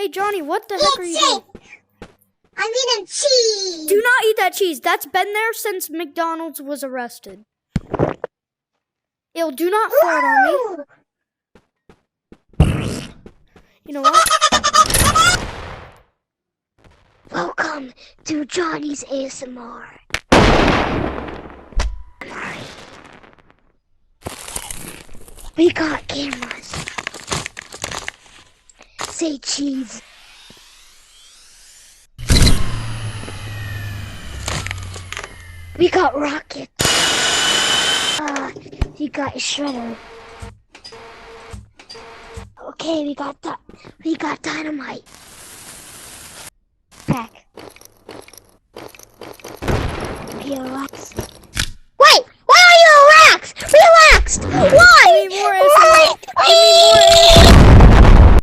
Hey, Johnny, what the heck are you doing? I'm eating cheese. Do not eat that cheese. That's been there since McDonald's was arrested. Ew, do not fart on me. You know what? Welcome to Johnny's ASMR. We got cameras. Say cheese. We got rockets. You got a shredder. Okay, we got dynamite. Pack. Relax. Wait! Why are you relaxed? Relaxed! Why? Give me more ASMR. Give me more